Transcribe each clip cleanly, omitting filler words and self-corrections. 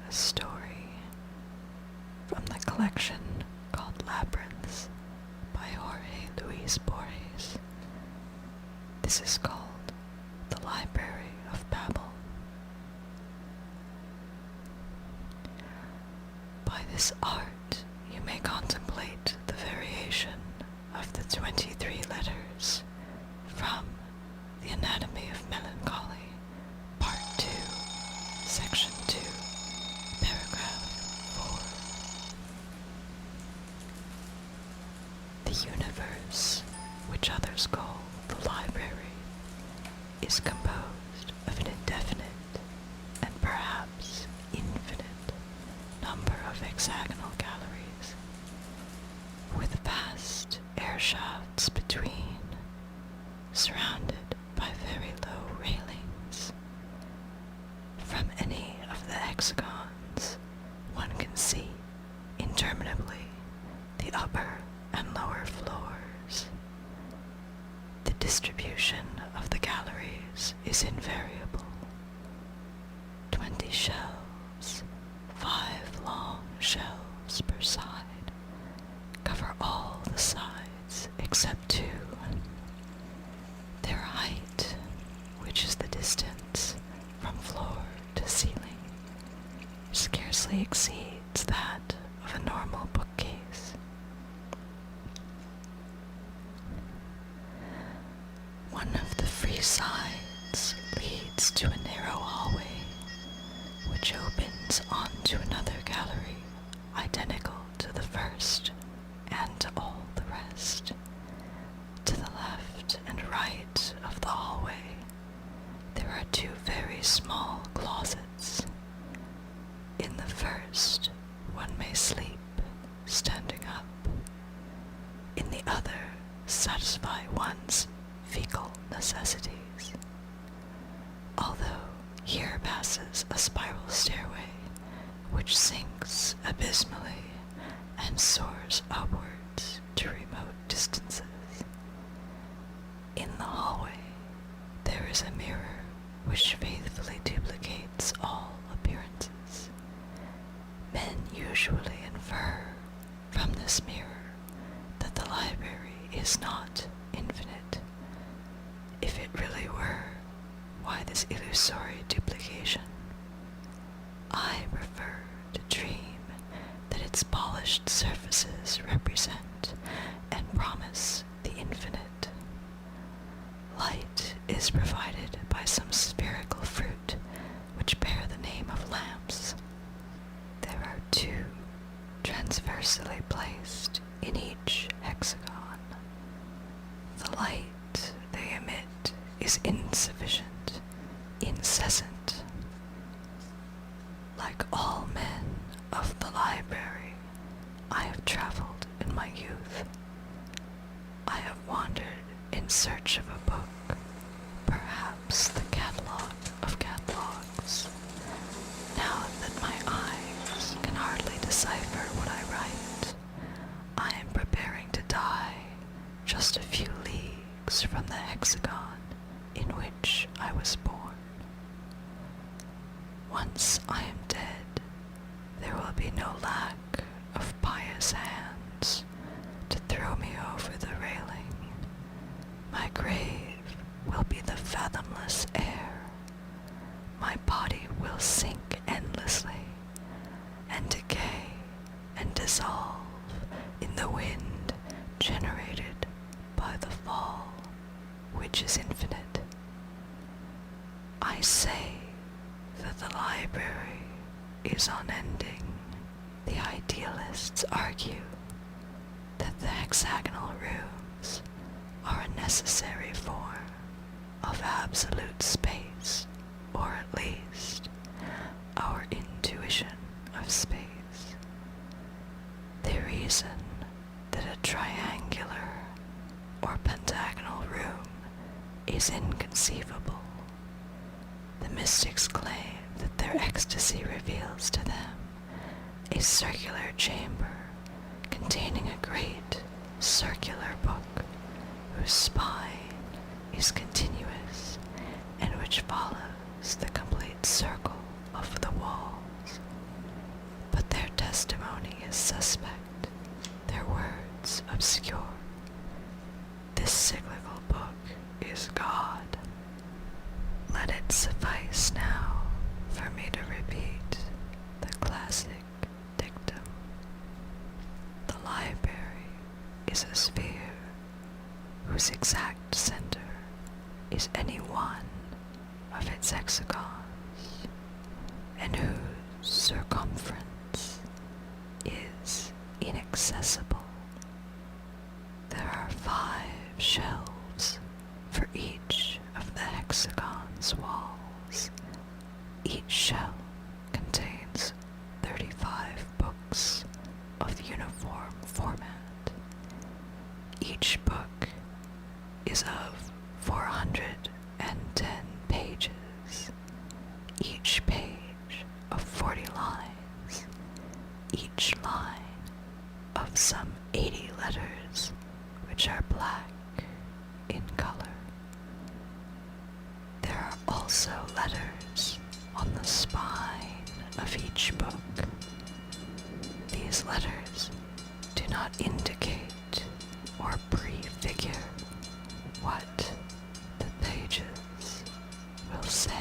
a story from the collection called Labyrinths by Jorge Luis Borges. This is called The Library of Babel. By this art you may contemplate the variation of the 23 letters from The Anatomy of Melancholy, Part 2, Section 2, Paragraph 4. The universe, which others call the library, is composed of an indefinite and perhaps infinite number of hexagonal galleries, with vast air shafts between, surrounded by very low railings. From any of the hexagons, one can see interminably the upper and lower floors. The distribution of the galleries is invariable. 20 shelves, 5 long shelves per side, cover all the sides except 2. Their height, which is the distance from floor to ceiling, scarcely exceeds that of a normal bookcase. One of the free sides leads to a narrow hallway, which opens onto another gallery identical to the first and to all the rest. To the left and right of the hallway, there are 2 very small closets. In the first, one may sleep standing up. In the other, satisfy one's fecal necessities. Although here passes a spiral stairway, which sinks abysmally and soars upwards to remote distances. In the hallway, there is a mirror which faithfully duplicates all appearances. Men usually infer from this mirror that the library is not infinite. If it really were, why this illusory duplication? I prefer to dream that its polished surfaces represent and promise the infinite. Light is provided by some spherical fruit which bear the name of lamps. There are 2 transversely placed in each hexagon. The light they emit is insufficient, incessant. Like all men of the library, I have traveled in my youth. I have wandered in search of a book, perhaps the catalogue of catalogues. Now that my eyes can hardly decipher what I write, I am preparing to die just a few leagues from the hexagon in which I was born. Once I am dead, there will be no lack of pious hands to throw me over the railing. My grave will be the fathomless air. My body will sink endlessly and decay and dissolve in the wind generated by the fall, which is infinite. I say that the library is unending. The idealists argue that the hexagonal rooms are a necessary form of absolute space, or at least our intuition of space. They reason that a triangular or pentagonal room is inconceivable. The mystics claim that their ecstasy reveals to them a circular chamber containing a great circular book whose spine is continuous and which follows the complete circle of the walls. it suffice now for me to repeat the classic dictum. The library is a sphere whose exact center is any one of its hexagons, and whose circumference is inaccessible. There are 5 shelves for each of the hexagon's walls. Each shelf contains 35 books of uniform format. Each book is of 410 pages, each page of 40 lines, each line of some 80 letters, which are black in color. There are also letters on the spine of each book. These letters do not indicate or prefigure what the pages will say.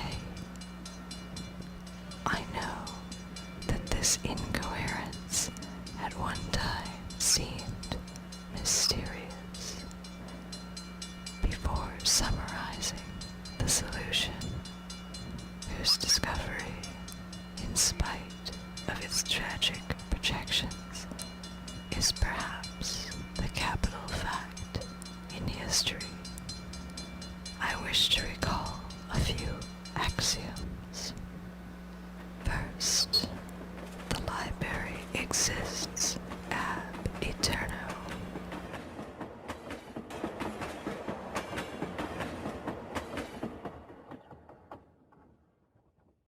I